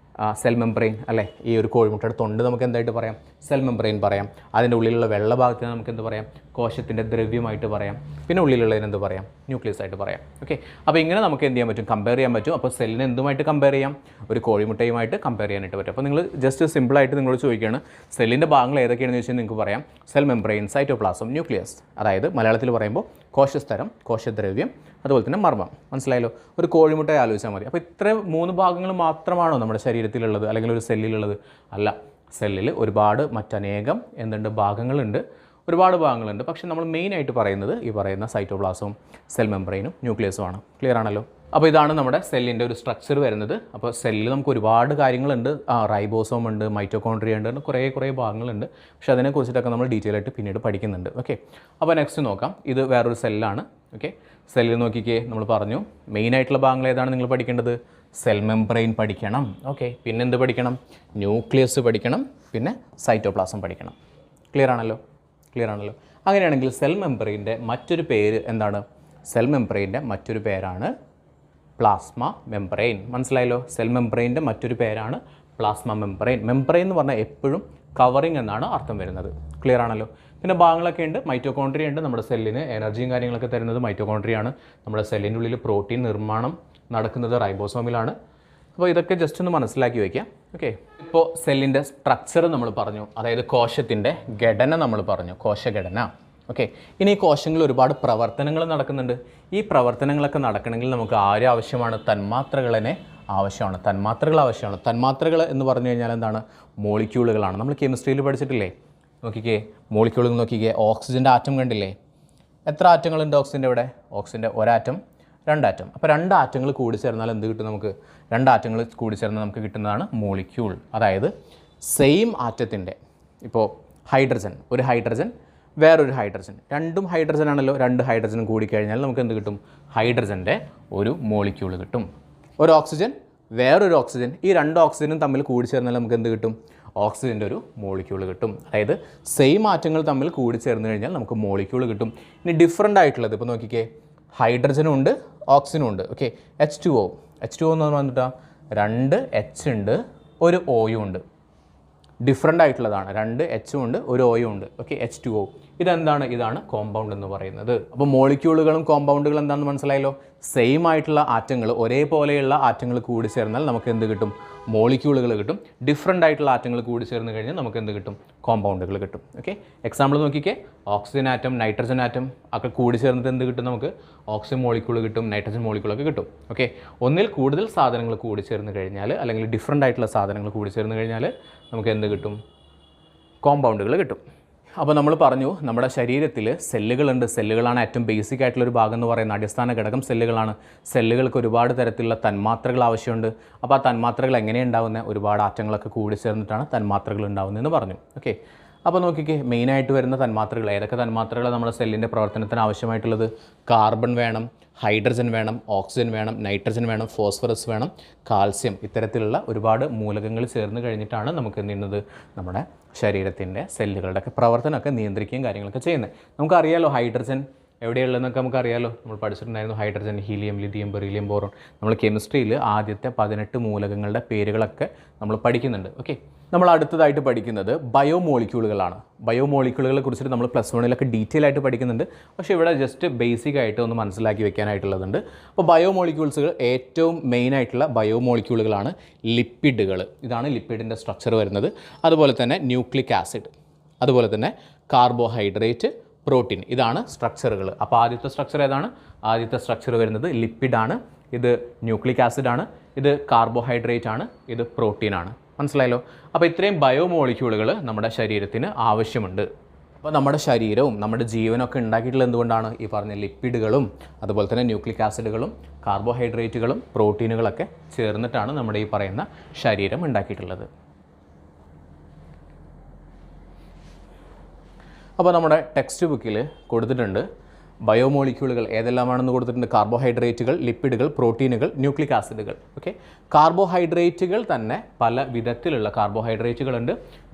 സെൽ മെംബ്രെയിൻ അല്ലേ, ഈ ഒരു കോഴിമുട്ടയുടെ തൊണ്ട് നമുക്ക് എന്തായിട്ട് പറയാം? സെൽ മെംബ്രെയിൻ പറയാം. അതിൻ്റെ ഉള്ളിലുള്ള വെള്ള ഭാഗത്തിന് നമുക്ക് എന്ത് പറയാം? കോശത്തിൻ്റെ ദ്രവ്യമായിട്ട് പറയാം. പിന്നെ ഉള്ളിലുള്ളതിന് എന്ത് പറയാം? ന്യൂക്ലിയസ് ആയിട്ട് പറയാം. ഓക്കെ, അപ്പോൾ ഇങ്ങനെ നമുക്ക് എന്ത് ചെയ്യാൻ പറ്റും? കമ്പയർ ചെയ്യാൻ പറ്റും. അപ്പോൾ സെല്ലിനെ എന്തുമായിട്ട് കമ്പയർ ചെയ്യാം? ഒരു കോഴിമുട്ടയുമായിട്ട് കമ്പയർ ചെയ്യാനായിട്ട് പറ്റും. അപ്പോൾ നിങ്ങൾ ജസ്റ്റ് സിമ്പിളായിട്ട് നിങ്ങളോട് ചോദിക്കുകയാണ് സെല്ലിൻ്റെ ഭാഗങ്ങൾ ഏതൊക്കെയാണെന്ന് ചോദിച്ചാൽ നിങ്ങൾക്ക് പറയാം സെൽ മെംബ്രെയിൻ, സൈറ്റോപ്ലാസം, ന്യൂക്ലിയസ്. അതായത് മലയാളത്തിൽ പറയുമ്പോൾ കോശസ്തരം, കോശദ്രവ്യം, അതുപോലെ തന്നെ മർമ്മം. മനസ്സിലായല്ലോ? ഒരു കോഴിമുട്ടയെ ആലോചിച്ചാൽ മതി. അപ്പോൾ ഇത്ര 3 ഭാഗങ്ങൾ മാത്രമാണോ നമ്മുടെ ശരീരത്തിലുള്ളത് അല്ലെങ്കിൽ ഒരു സെല്ലിലുള്ളത്? അല്ല, സെല്ലിൽ ഒരുപാട് മറ്റനേകം ഭാഗങ്ങളുണ്ട്. ഒരുപാട് ഭാഗങ്ങളുണ്ട്. പക്ഷേ നമ്മൾ മെയിനായിട്ട് പറയുന്നത് ഈ പറയുന്ന സൈറ്റോപ്ലാസവും സെൽ മെംബ്രെയിനും ന്യൂക്ലിയസുമാണ്. ക്ലിയർ ആണല്ലോ? അപ്പോൾ ഇതാണ് നമ്മുടെ സെല്ലിൻ്റെ ഒരു സ്ട്രക്ചർ വരുന്നത്. അപ്പോൾ സെല്ലിൽ നമുക്ക് ഒരുപാട് കാര്യങ്ങളുണ്ട്. റൈബോസോം ഉണ്ട്, മൈറ്റോകോൺട്രിയ ഉണ്ട്, കുറേ ഭാഗങ്ങളുണ്ട്. പക്ഷേ അതിനെക്കുറിച്ചിട്ടൊക്കെ നമ്മൾ ഡീറ്റെയിൽ ആയിട്ട് പിന്നീട് പഠിക്കുന്നുണ്ട്. ഓക്കെ, അപ്പോൾ നെക്സ്റ്റ് നോക്കാം. ഇത് വേറൊരു സെല്ലാണ്. ഓക്കെ, സെല്ലിൽ നോക്കിക്കേ, നമ്മൾ പറഞ്ഞു മെയിനായിട്ടുള്ള ഭാഗങ്ങൾ ഏതാണ് നിങ്ങൾ പഠിക്കേണ്ടത്? സെൽ മെംബ്രെയിൻ പഠിക്കണം. ഓക്കെ, പിന്നെ എന്ത് പഠിക്കണം? ന്യൂക്ലിയസ് പഠിക്കണം, പിന്നെ സൈറ്റോപ്ലാസം പഠിക്കണം. ക്ലിയർ ആണല്ലോ? അങ്ങനെയാണെങ്കിൽ സെൽ മെംബ്രെയിൻ്റെ മറ്റൊരു പേര് എന്താണ്? സെൽ മെംബ്രെയിൻ്റെ മറ്റൊരു പേരാണ് പ്ലാസ്മ മെംബ്രെയിൻ. മനസ്സിലായല്ലോ? സെൽ മെംബ്രെയിൻ്റെ മറ്റൊരു പേരാണ് പ്ലാസ്മ മെംബ്രെയിൻ. മെംബ്രെയിൻ എന്ന് പറഞ്ഞാൽ എപ്പോഴും കവറിങ് എന്നാണ് അർത്ഥം വരുന്നത്. ക്ലിയർ ആണല്ലോ? പിന്നെ ഭാഗങ്ങളൊക്കെ ഉണ്ട്. മൈറ്റോകോൺട്രിയ ഉണ്ട്. നമ്മുടെ സെല്ലിന് എനർജിയും കാര്യങ്ങളൊക്കെ തരുന്നത് മൈറ്റോകോൺട്രിയ ആണ്. നമ്മുടെ സെല്ലിൻ്റെ ഉള്ളിൽ പ്രോട്ടീൻ നിർമ്മാണം നടക്കുന്നത് റൈബോസോമിലാണ്. അപ്പോൾ ഇതൊക്കെ ജസ്റ്റ് ഒന്ന് മനസ്സിലാക്കി വയ്ക്കാം. ഓക്കെ, ഇപ്പോൾ സെല്ലിൻ്റെ സ്ട്രക്ചർ നമ്മൾ പറഞ്ഞു, അതായത് കോശത്തിൻ്റെ ഘടന നമ്മൾ പറഞ്ഞു, കോശഘടന. ഓക്കെ, ഇനി ഈ കോശങ്ങളിൽ ഒരുപാട് പ്രവർത്തനങ്ങൾ നടക്കുന്നുണ്ട്. ഈ പ്രവർത്തനങ്ങളൊക്കെ നടക്കണമെങ്കിൽ നമുക്ക് ആരും ആവശ്യമാണ്? തന്മാത്രകളെ ആവശ്യമാണ്. തന്മാത്രകൾ എന്ന് പറഞ്ഞു കഴിഞ്ഞാൽ എന്താണ്? മോളിക്യൂളുകളാണ്. നമ്മൾ കെമിസ്ട്രിയിൽ പഠിച്ചിട്ടില്ലേ? നോക്കിക്കേ, മോളിക്യൂളുകൾ നോക്കിക്കേ. ഓക്സിജൻ്റെ ആറ്റം കണ്ടില്ലേ? എത്ര ആറ്റങ്ങളുണ്ട് ഓക്സിജൻ്റെ ഇവിടെ? ഓക്സിജൻ്റെ ഒരാറ്റം, രണ്ടാറ്റം. അപ്പോൾ രണ്ട് ആറ്റങ്ങൾ കൂടി ചേർന്നാൽ എന്ത് കിട്ടും നമുക്ക്? രണ്ട് ആറ്റങ്ങൾ കൂടി ചേർന്നാൽ നമുക്ക് കിട്ടുന്നതാണ് മോളിക്യൂൾ. അതായത് സെയിം ആറ്റത്തിൻ്റെ, ഇപ്പോൾ ഹൈഡ്രജൻ, ഒരു ഹൈഡ്രജൻ, വേറൊരു ഹൈഡ്രജൻ, രണ്ടും ഹൈഡ്രജൻ ആണല്ലോ. രണ്ട് ഹൈഡ്രജനും കൂടിക്കഴിഞ്ഞാൽ നമുക്ക് എന്ത് കിട്ടും? ഹൈഡ്രജൻ്റെ ഒരു മോളിക്യൂൾ കിട്ടും. ഒരു ഓക്സിജൻ, വേറൊരു ഓക്സിജൻ, ഈ രണ്ട് ഓക്സിജനും തമ്മിൽ കൂടി ചേർന്നാൽ നമുക്ക് എന്ത് കിട്ടും? ഓക്സിജൻ്റെ ഒരു മോളിക്യൂൾ കിട്ടും. അതായത് സെയിം ആറ്റങ്ങൾ തമ്മിൽ കൂടി ചേർന്ന് കഴിഞ്ഞാൽ നമുക്ക് മോളിക്യൂൾ കിട്ടും. ഇനി ഡിഫറൻ്റ് ആയിട്ടുള്ളത് ഇപ്പോൾ നോക്കിക്കേ, ഹൈഡ്രജനും ഉണ്ട്, ഓക്സിജനും ഉണ്ട്. ഓക്കെ, H2O എന്ന് പറഞ്ഞിട്ടാ രണ്ട് എച്ച് ഉണ്ട്, ഒരു ഓയും ഉണ്ട്. ഡിഫറൻ്റ് ആയിട്ടുള്ളതാണ്. രണ്ട് എച്ചും ഉണ്ട്, ഒരു ഓയും ഉണ്ട്. Okay, H2O. ഇതെന്താണ്? ഇതാണ് കോമ്പൗണ്ട് എന്ന് പറയുന്നത്. അപ്പോൾ മോളിക്യൂളുകളും കോമ്പൗണ്ടുകളും എന്താണെന്ന് മനസ്സിലായല്ലോ? സെയിം ആയിട്ടുള്ള ആറ്റങ്ങൾ, ഒരേപോലെയുള്ള ആറ്റങ്ങൾ കൂടി ചേർന്നാൽ നമുക്ക് എന്ത് കിട്ടും? മോളിക്യൂളുകൾ കിട്ടും. ഡിഫറൻ്റ് ആയിട്ടുള്ള ആറ്റങ്ങൾ കൂടി ചേർന്ന് കഴിഞ്ഞാൽ നമുക്ക് എന്ത് കിട്ടും? കോമ്പൗണ്ടുകൾ കിട്ടും. ഓക്കെ, എക്സാമ്പിൾ നോക്കിക്കേ, ഓക്സിജൻ ആറ്റം, നൈട്രജൻ ആറ്റം ഒക്കെ കൂടി ചേർന്നിട്ട് എന്ത് കിട്ടും? നമുക്ക് ഓക്സിജൻ മോളിക്യൂൾ കിട്ടും, നൈട്രജൻ മോളിക്യൂളൊക്കെ കിട്ടും. ഓക്കെ, ഒന്നിൽ കൂടുതൽ സാധനങ്ങൾ കൂടി ചേർന്ന് കഴിഞ്ഞാൽ, അല്ലെങ്കിൽ ഡിഫറൻ്റ് ആയിട്ടുള്ള സാധനങ്ങൾ കൂടി ചേർന്ന് കഴിഞ്ഞാൽ നമുക്ക് എന്ത് കിട്ടും? കോമ്പൗണ്ടുകൾ കിട്ടും. അപ്പോൾ നമ്മൾ പറഞ്ഞു നമ്മുടെ ശരീരത്തിൽ സെല്ലുകളുണ്ട്. സെല്ലുകളാണ് ഏറ്റവും ബേസിക് ആയിട്ടുള്ളൊരു ഭാഗം എന്ന് പറയുന്നത്. അടിസ്ഥാന ഘടകം സെല്ലുകളാണ്. സെല്ലുകൾക്ക് ഒരുപാട് തരത്തിലുള്ള തന്മാത്രകൾ ആവശ്യമുണ്ട്. അപ്പോൾ ആ തന്മാത്രകൾ എങ്ങനെയാണ് ഉണ്ടാകുന്നത്? ഒരുപാട് ആറ്റങ്ങളൊക്കെ കൂടി ചേർന്നിട്ടാണ് തന്മാത്രകൾ ഉണ്ടാകുന്നതെന്ന് പറഞ്ഞു. ഓക്കെ, അപ്പോൾ നോക്കിക്കേ, മെയിനായിട്ട് വരുന്ന തന്മാത്രകൾ ഏതൊക്കെ തന്മാത്രകൾ നമ്മുടെ സെല്ലിൻ്റെ പ്രവർത്തനത്തിന് ആവശ്യമായിട്ടുള്ളത്? കാർബൺ വേണം, ഹൈഡ്രജൻ വേണം, ഓക്സിജൻ വേണം, നൈട്രജൻ വേണം, ഫോസ്ഫറസ് വേണം, കാൽസ്യം. ഇത്തരത്തിലുള്ള ഒരുപാട് മൂലകങ്ങൾ ചേർന്ന് കഴിഞ്ഞിട്ടാണ് നമുക്ക് എന്ത് ചെയ്യുന്നത്? നമ്മുടെ ശരീരത്തിൻ്റെ സെല്ലുകളുടെയൊക്കെ പ്രവർത്തനമൊക്കെ നിയന്ത്രിക്കുകയും കാര്യങ്ങളൊക്കെ ചെയ്യുന്നത്. നമുക്കറിയാലോ ഹൈഡ്രജൻ എവിടെയുള്ളതെന്നൊക്കെ നമുക്കറിയാലോ. നമ്മൾ പഠിച്ചിട്ടുണ്ടായിരുന്നു hydrogen, helium, lithium, beryllium, boron. നമ്മൾ കെമിസ്ട്രിയിൽ ആദ്യത്തെ 18 മൂലകങ്ങളുടെ പേരുകളൊക്കെ നമ്മൾ പഠിക്കുന്നുണ്ട്. ഓക്കെ, നമ്മൾ അടുത്തതായിട്ട് പഠിക്കുന്നത് ബയോമോളിക്യൂളുകളാണ്. ബയോമോളിക്യൂളുകളെ കുറിച്ചിട്ട് നമ്മൾ +1 ഡീറ്റെയിൽ ആയിട്ട് പഠിക്കുന്നുണ്ട്. പക്ഷേ ഇവിടെ ജസ്റ്റ് ബേസിക് ആയിട്ട് ഒന്ന് മനസ്സിലാക്കി വെക്കാനായിട്ടുള്ളതുണ്ട്. അപ്പോൾ ബയോമോളിക്യൂൾസുകൾ ഏറ്റവും മെയിനായിട്ടുള്ള ബയോമോളിക്യൂളുകളാണ് ലിപ്പിഡുകൾ. ഇതാണ് ലിപ്പിഡിൻ്റെ സ്ട്രക്ചർ വരുന്നത്. അതുപോലെ തന്നെ ന്യൂക്ലിക് ആസിഡ്, അതുപോലെ തന്നെ കാർബോഹൈഡ്രേറ്റ്, പ്രോട്ടീൻ. ഇതാണ് സ്ട്രക്ചറുകൾ. അപ്പോൾ ആദ്യത്തെ സ്ട്രക്ചർ ഏതാണ്? ആദ്യത്തെ സ്ട്രക്ചർ വരുന്നത് ലിപ്പിഡാണ്. ഇത് ന്യൂക്ലിക് ആസിഡാണ്, ഇത് കാർബോഹൈഡ്രേറ്റ് ആണ്, ഇത് പ്രോട്ടീനാണ്. മനസ്സിലായല്ലോ? അപ്പോൾ ഇത്രയും ബയോമോളിക്യൂളുകൾ നമ്മുടെ ശരീരത്തിന് ആവശ്യമുണ്ട്. അപ്പോൾ നമ്മുടെ ശരീരവും നമ്മുടെ ജീവനൊക്കെ ഉണ്ടാക്കിയിട്ടുള്ളത് എന്തുകൊണ്ടാണ്? ഈ പറഞ്ഞ ലിപ്പിഡുകളും അതുപോലെ തന്നെ ന്യൂക്ലിക് ആസിഡുകളും കാർബോഹൈഡ്രേറ്റുകളും പ്രോട്ടീനുകളൊക്കെ ചേർന്നിട്ടാണ് നമ്മുടെ ഈ പറയുന്ന ശരീരം ഉണ്ടാക്കിയിട്ടുള്ളത്. അപ്പോൾ നമ്മുടെ ടെക്സ്റ്റ് ബുക്കിൽ കൊടുത്തിട്ടുണ്ട് ബയോമോളിക്യൂളുകൾ ഏതെല്ലാമാണെന്ന് കൊടുത്തിട്ടുണ്ട്. കാർബോഹൈഡ്രേറ്റുകൾ, ലിപ്പിഡുകൾ, പ്രോട്ടീനുകൾ, ന്യൂക്ലിക് ആസിഡുകൾ. ഓക്കെ, കാർബോഹൈഡ്രേറ്റുകൾ തന്നെ പല വിധത്തിലുള്ള കാർബോഹൈഡ്രേറ്റുകളുണ്ട്.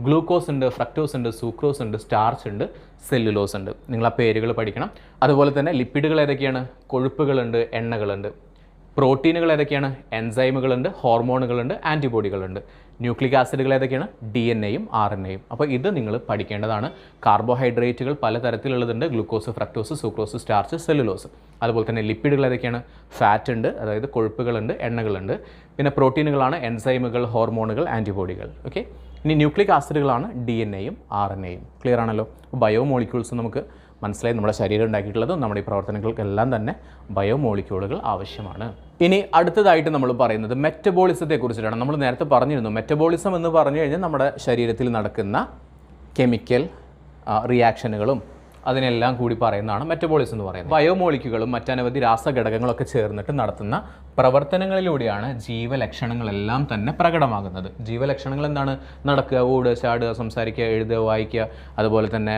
ഗ്ലൂക്കോസ് ഉണ്ട്, ഫ്രക്ടോസ് ഉണ്ട്, സൂക്രോസ് ഉണ്ട്, സ്റ്റാർച്ച് ഉണ്ട്, സെല്ലുലോസ് ഉണ്ട്. നിങ്ങൾ ആ പേരുകൾ പഠിക്കണം. അതുപോലെ തന്നെ ലിപ്പിഡുകൾ ഏതൊക്കെയാണ്? കൊഴുപ്പുകളുണ്ട്, എണ്ണകളുണ്ട്. പ്രോട്ടീനുകൾ ഏതൊക്കെയാണ്? എൻസൈമുകളുണ്ട്, ഹോർമോണുകളുണ്ട്, ആൻറ്റിബോഡികളുണ്ട്. ന്യൂക്ലിക് ആസിഡുകൾ ഏതൊക്കെയാണ്? DNA-യും RNA-യും. അപ്പോൾ ഇത് നിങ്ങൾ പഠിക്കേണ്ടതാണ്. കാർബോഹൈഡ്രേറ്റുകൾ പലതരത്തിലുള്ളതുണ്ട്. Glucose, fructose, sucrose, starch, cellulose. അതുപോലെ തന്നെ ലിപ്പിഡുകൾ ഏതൊക്കെയാണ്? ഫാറ്റ് ഉണ്ട്, അതായത് കൊഴുപ്പുകളുണ്ട്, എണ്ണകളുണ്ട്. പിന്നെ പ്രോട്ടീനുകളാണ് എൻസൈമുകൾ, ഹോർമോണുകൾ, ആൻറ്റിബോഡികൾ. ഓക്കെ, ഇനി ന്യൂക്ലിക് ആസിഡുകളാണ് DNA-യും RNA-യും. ക്ലിയർ ആണല്ലോ? ബയോമോളിക്യൂൾസ് നമുക്ക് മനസ്സിലായി. നമ്മുടെ ശരീരം ഉണ്ടാക്കിയിട്ടുള്ളതും നമ്മുടെ ഈ പ്രവർത്തനങ്ങൾക്കെല്ലാം തന്നെ ബയോമോളിക്യൂളുകൾ ആവശ്യമാണ്. ഇനി അടുത്തതായിട്ട് നമ്മൾ പറയുന്നത് മെറ്റബോളിസത്തെ കുറിച്ചിട്ടാണ്. നമ്മൾ നേരത്തെ പറഞ്ഞിരുന്നു മെറ്റബോളിസം എന്ന് പറഞ്ഞു കഴിഞ്ഞാൽ നമ്മുടെ ശരീരത്തിൽ നടക്കുന്ന കെമിക്കൽ റിയാക്ഷനുകളും അതിനെല്ലാം കൂടി പറയുന്നതാണ് മെറ്റബോളിസം എന്ന് പറയുന്നത്. ബയോമോളിക്യൂളും മറ്റനവധി രാസഘടകങ്ങളൊക്കെ ചേർന്നിട്ട് നടത്തുന്ന പ്രവർത്തനങ്ങളിലൂടെയാണ് ജീവലക്ഷണങ്ങളെല്ലാം തന്നെ പ്രകടമാകുന്നത്. ജീവലക്ഷണങ്ങൾ എന്താണ്? നടക്കുക, ഓടുക, ചാടുക, സംസാരിക്കുക, എഴുതുക, വായിക്കുക, അതുപോലെ തന്നെ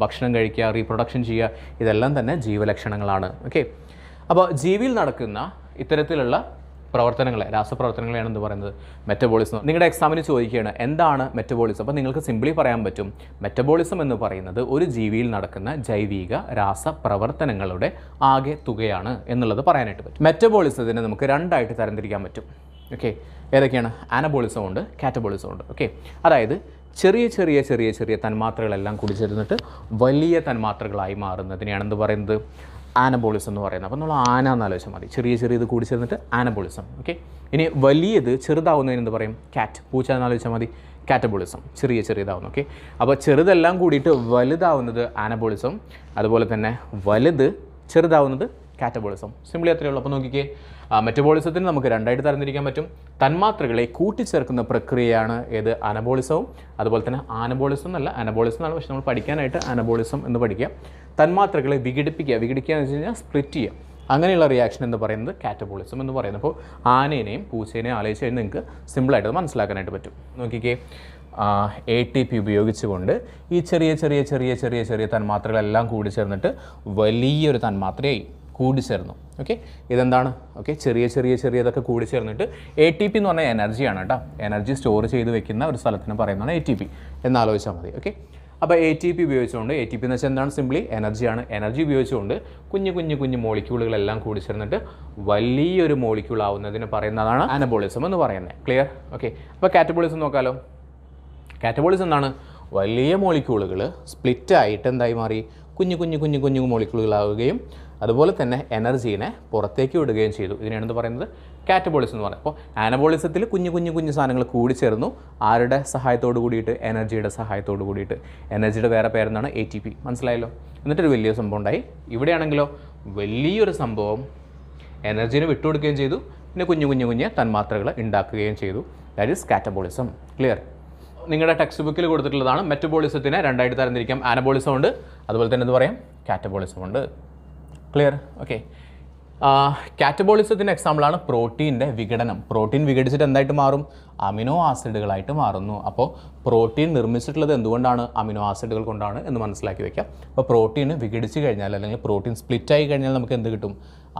ഭക്ഷണം കഴിക്കുക, റീപ്രൊഡക്ഷൻ ചെയ്യുക, ഇതെല്ലാം തന്നെ ജീവലക്ഷണങ്ങളാണ്. ഓക്കെ, അപ്പോൾ ജീവിയിൽ നടക്കുന്ന ഇത്തരത്തിലുള്ള പ്രവർത്തനങ്ങളെ, രാസപ്രവർത്തനങ്ങളെയാണ് എന്ത് പറയുന്നത്? മെറ്റബോളിസം. നിങ്ങളുടെ എക്സാമിന് ചോദിക്കുകയാണ് എന്താണ് മെറ്റബോളിസം. അപ്പോൾ നിങ്ങൾക്ക് സിംപ്ലി പറയാൻ പറ്റും, മെറ്റബോളിസം എന്ന് പറയുന്നത് ഒരു ജീവിയിൽ നടക്കുന്ന ജൈവിക രാസപ്രവർത്തനങ്ങളുടെ ആകെ തുകയാണ് എന്നുള്ളത് പറയാനായിട്ട് പറ്റും. മെറ്റബോളിസത്തിനെ നമുക്ക് രണ്ടായിട്ട് തരംതിരിക്കാൻ പറ്റും. ഓക്കെ, ഏതൊക്കെയാണ്? ആനബോളിസം ഉണ്ട്, കാറ്റബോളിസം ഉണ്ട്. ഓക്കെ, അതായത് ചെറിയ ചെറിയ ചെറിയ ചെറിയ തന്മാത്രകളെല്ലാം കൂടി ചേർന്നിട്ട് വലിയ തന്മാത്രകളായി മാറുന്നതിനെയാണ് എന്ത് പറയുന്നത്? ആനബോളിസം എന്ന് പറയുന്നത്. അപ്പോൾ നമ്മൾ ആന എന്ന് ആലോചിച്ചാൽ മതി. ചെറിയ ചെറിയ ഇത് കൂടി ചേർന്നിട്ട് ആനബോളിസം. ഓക്കെ, ഇനി വലിയത് ചെറുതാവുന്നതിന് എന്ത് പറയും? കാറ്റ്, പൂച്ച എന്ന് ആലോചിച്ചാൽ മതി. കാറ്റബോളിസം, ചെറിയ ചെറിയതാവുന്നു. ഓക്കെ, അപ്പോൾ ചെറുതെല്ലാം കൂടിയിട്ട് വലുതാവുന്നത് ആനബോളിസം, അതുപോലെ തന്നെ വലുത് ചെറുതാവുന്നത് കാറ്റബോളിസം. സിംപ്ലി അത്രയേ ഉള്ളൂ. അപ്പോൾ നോക്കിക്കേ, മെറ്റബോളിസത്തിന് നമുക്ക് രണ്ടായിട്ട് തരംതിരിക്കാൻ പറ്റും. തന്മാത്രകളെ കൂട്ടിച്ചേർക്കുന്ന പ്രക്രിയയാണ് ഏത്? അനബോളിസവും. അതുപോലെ തന്നെ ആനബോളിസം എന്നല്ല, അനബോളിസം എന്നാണ്, പക്ഷേ നമ്മൾ പഠിക്കാനായിട്ട് അനബോളിസം എന്ന് പഠിക്കുക. തന്മാത്രകളെ വിഘടിപ്പിക്കുക എന്ന് വെച്ച് കഴിഞ്ഞാൽ സ്പ്ലിറ്റ് ചെയ്യുക, അങ്ങനെയുള്ള റിയാക്ഷൻ എന്ന് പറയുന്നത് കാറ്റബോളിസം എന്ന് പറയുന്നത്. അപ്പോൾ ആനേനെയും പൂച്ചേനെയും ആലോചിച്ച് കഴിഞ്ഞാൽ നിങ്ങൾക്ക് സിമ്പിളായിട്ട് മനസ്സിലാക്കാനായിട്ട് പറ്റും. നോക്കിക്കേ, ATP ഉപയോഗിച്ചുകൊണ്ട് ഈ ചെറിയ ചെറിയ ചെറിയ ചെറിയ ചെറിയ തന്മാത്രകളെല്ലാം കൂടി ചേർന്നിട്ട് വലിയൊരു തന്മാത്രയായി കൂടിച്ചേർന്നു. ഓക്കെ, ഇതെന്താണ്? ഓക്കെ, ചെറിയ ചെറിയ ചെറിയതൊക്കെ കൂടി ചേർന്നിട്ട് ATP എന്ന് പറഞ്ഞാൽ എനർജിയാണ് കേട്ടോ. എനർജി സ്റ്റോർ ചെയ്ത് വെക്കുന്ന ഒരു സ്ഥലത്തിന് പറയുന്നതാണ് ATP എന്നാലോചിച്ചാൽ മതി. ഓക്കെ, അപ്പോൾ ATP ഉപയോഗിച്ചുകൊണ്ട്, ATP എന്ന് വെച്ചാൽ എന്താണ്? സിംപ്ലി എനർജിയാണ്. എനർജി ഉപയോഗിച്ചുകൊണ്ട് കുഞ്ഞു കുഞ്ഞു കുഞ്ഞു മോളിക്യൂളുകളെല്ലാം കൂടി ചേർന്നിട്ട് വലിയൊരു മോളിക്യൂൾ ആവുന്നതിന് പറയുന്നതാണ് അനബോളിസം എന്ന് പറയുന്നത്. ക്ലിയർ? ഓക്കെ, അപ്പോൾ കാറ്റബോളിസം നോക്കാമല്ലോ. കാറ്റബോളിസം എന്താണ്? വലിയ മോളിക്യൂളുകൾ സ്പ്ലിറ്റ് ആയിട്ട് എന്തായി മാറി? കുഞ്ഞു കുഞ്ഞു കുഞ്ഞു കുഞ്ഞു മോളിക്യൂളുകളാവുകയും അതുപോലെ തന്നെ എനർജീനെ പുറത്തേക്ക് വിടുകയും ചെയ്തു. ഇതിനാണ് എന്ത് പറയുന്നത്? കാറ്റബോളിസം എന്ന് പറയുന്നത്. അപ്പോൾ ആനബോളിസത്തിൽ കുഞ്ഞു കുഞ്ഞു കുഞ്ഞു സാധനങ്ങൾ കൂടി ചേർന്നു. ആരുടെ സഹായത്തോട് കൂടിയിട്ട്? എനർജിയുടെ സഹായത്തോട് കൂടിയിട്ട്. എനർജിയുടെ വേറെ പേരെന്താണ്? ATP. മനസ്സിലായല്ലോ? എന്നിട്ടൊരു വലിയ സംഭവം ഉണ്ടായി. ഇവിടെയാണെങ്കിലോ വലിയൊരു സംഭവം എനർജീനെ വിട്ടുകൊടുക്കുകയും ചെയ്തു, പിന്നെ കുഞ്ഞു കുഞ്ഞു കുഞ്ഞ് തന്മാത്രകൾ ഉണ്ടാക്കുകയും ചെയ്തു. That is catabolism. ക്ലിയർ? നിങ്ങളുടെ ടെക്സ്റ്റ് ബുക്കിൽ കൊടുത്തിട്ടുള്ളതാണ്. മെറ്റബോളിസത്തിനെ രണ്ടായിട്ട് തരംതിരിക്കാം. ആനബോളിസം ഉണ്ട്, അതുപോലെ തന്നെ എന്ത് പറയാം? കാറ്റബോളിസം ഉണ്ട്. ക്ലിയർ? ഓക്കെ, കാറ്റബോളിസത്തിൻ്റെ എക്സാമ്പിളാണ് പ്രോട്ടീൻ്റെ വിഘടനം. പ്രോട്ടീൻ വിഘടിച്ചിട്ട് എന്തായിട്ട് മാറും? അമിനോ ആസിഡുകളായിട്ട് മാറുന്നു. അപ്പോൾ പ്രോട്ടീൻ നിർമ്മിച്ചിട്ടുള്ളത് എന്തുകൊണ്ടാണ്? അമിനോ ആസിഡുകൾ കൊണ്ടാണ് എന്ന് മനസ്സിലാക്കി വയ്ക്കാം. അപ്പോൾ പ്രോട്ടീൻ വിഘടിച്ച് കഴിഞ്ഞാൽ, അല്ലെങ്കിൽ പ്രോട്ടീൻ സ്പ്ലിറ്റ് ആയി കഴിഞ്ഞാൽ നമുക്ക് എന്ത് കിട്ടും?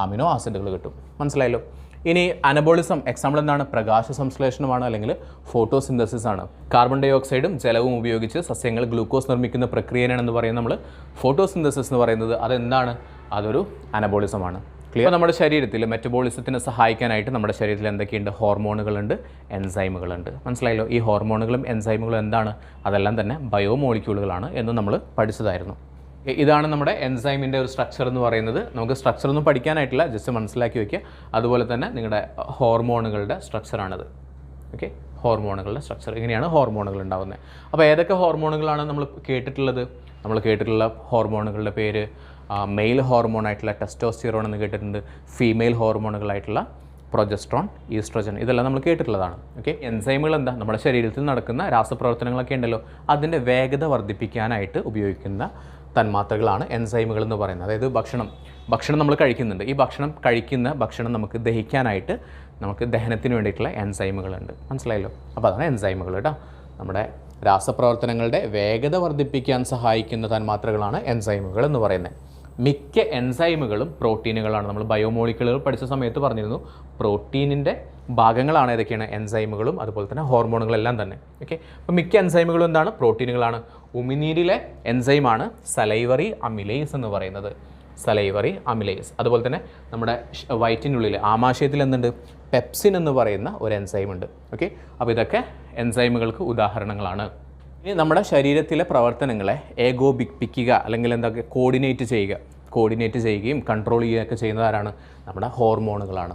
അമിനോ ആസിഡുകൾ കിട്ടും. മനസ്സിലായല്ലോ? ഇനി അനബോളിസം എക്സാമ്പിൾ എന്താണ്? പ്രകാശ സംശ്ലേഷണമാണ്, അല്ലെങ്കിൽ ഫോട്ടോസിന്തസിസ് ആണ്. കാർബൺ ഡൈ ഓക്സൈഡും ജലവും ഉപയോഗിച്ച് സസ്യങ്ങൾ ഗ്ലൂക്കോസ് നിർമ്മിക്കുന്ന പ്രക്രിയയാണ് എന്ന് പറയുന്നത് നമ്മൾ ഫോട്ടോസിന്തസിസ് എന്ന് പറയുന്നത്. അതെന്താണ്? അതൊരു അനബോളിസമാണ്. ക്ലിയർ? നമ്മുടെ ശരീരത്തിൽ മെറ്റബോളിസത്തിനെ സഹായിക്കാനായിട്ട് നമ്മുടെ ശരീരത്തിൽ എന്തൊക്കെയുണ്ട്? ഹോർമോണുകളുണ്ട്, എൻസൈമുകളുണ്ട്. മനസ്സിലായല്ലോ? ഈ ഹോർമോണുകളും എൻസൈമുകളും എന്താണ്? അതെല്ലാം തന്നെ ബയോമോളിക്യൂളുകളാണ് എന്ന് നമ്മൾ പഠിച്ചതായിരുന്നു. ഇതാണ് നമ്മുടെ എൻസൈമിൻ്റെ ഒരു സ്ട്രക്ചർ എന്ന് പറയുന്നത്. നമുക്ക് സ്ട്രക്ചർ ഒന്നും പഠിക്കാനായിട്ടില്ല, ജസ്റ്റ് മനസ്സിലാക്കി വയ്ക്കുക. അതുപോലെ തന്നെ നിങ്ങളുടെ ഹോർമോണുകളുടെ സ്ട്രക്ചറാണത്. ഓക്കെ, ഹോർമോണുകളുടെ സ്ട്രക്ചർ, ഇങ്ങനെയാണ് ഹോർമോണുകൾ ഉണ്ടാകുന്നത്. അപ്പോൾ ഏതൊക്കെ ഹോർമോണുകളാണ് നമ്മൾ കേട്ടിട്ടുള്ളത്? നമ്മൾ കേട്ടിട്ടുള്ള ഹോർമോണുകളുടെ പേര് മെയിൽ ഹോർമോണായിട്ടുള്ള ടെസ്റ്റോസ്റ്റിറോൺ എന്ന് കേട്ടിട്ടുണ്ട്, ഫീമെയിൽ ഹോർമോണുകളായിട്ടുള്ള പ്രൊജസ്ട്രോൺ, ഈസ്ട്രോജൻ, ഇതെല്ലാം നമ്മൾ കേട്ടിട്ടുള്ളതാണ്. ഓക്കെ, എൻസൈമുകൾ എന്താ? നമ്മുടെ ശരീരത്തിൽ നടക്കുന്ന രാസപ്രവർത്തനങ്ങളൊക്കെ ഉണ്ടല്ലോ, അതിൻ്റെ വേഗത വർദ്ധിപ്പിക്കാനായിട്ട് ഉപയോഗിക്കുന്ന തന്മാത്രകളാണ് എൻസൈമുകൾ എന്ന് പറയുന്നത്. അതായത് ഭക്ഷണം നമ്മൾ കഴിക്കുന്നുണ്ട്. ഈ ഭക്ഷണം നമുക്ക് ദഹിക്കാനായിട്ട് നമുക്ക് ദഹനത്തിന് വേണ്ടിയിട്ടുള്ള എൻസൈമുകളുണ്ട്. മനസ്സിലായല്ലോ? അപ്പോൾ അതാണ് എൻസൈമുകൾ കേട്ടോ. നമ്മുടെ രാസപ്രവർത്തനങ്ങളുടെ വേഗത വർദ്ധിപ്പിക്കാൻ സഹായിക്കുന്ന തന്മാത്രകളാണ് എൻസൈമുകൾ എന്ന് പറയുന്നത്. മിക്ക എൻസൈമുകളും പ്രോട്ടീനുകളാണ്. നമ്മൾ ബയോമോളിക്യൂളുകൾ പഠിച്ച സമയത്ത് പറഞ്ഞിരുന്നു, പ്രോട്ടീനിൻ്റെ ഭാഗങ്ങളാണ് ഏതൊക്കെയാണ്? എൻസൈമുകളും അതുപോലെ തന്നെ ഹോർമോണുകളെല്ലാം തന്നെ. ഓക്കെ, അപ്പോൾ മിക്ക എൻസൈമുകളും എന്താണ്? പ്രോട്ടീനുകളാണ്. ഉമിനീരിലെ എൻസൈമാണ് സലൈവറി അമിലേസ് എന്ന് പറയുന്നത്. Salivary amylase. അതുപോലെ തന്നെ നമ്മുടെ വയറ്റിനുള്ളിൽ ആമാശയത്തിൽ എന്തുണ്ട്? പെപ്സിൻ എന്ന് പറയുന്ന ഒരു എൻസൈം ഉണ്ട്. ഓക്കെ, അപ്പോൾ ഇതൊക്കെ എൻസൈമുകൾക്ക് ഉദാഹരണങ്ങളാണ്. ഇനി നമ്മുടെ ശരീരത്തിലെ പ്രവർത്തനങ്ങളെ ഏകോപിപ്പിക്കുക, അല്ലെങ്കിൽ എന്തൊക്കെ കോർഡിനേറ്റ് ചെയ്യുകയും കൺട്രോൾ ചെയ്യുകയൊക്കെ ചെയ്യുന്നത് ആരാണ്? നമ്മുടെ ഹോർമോണുകളാണ്.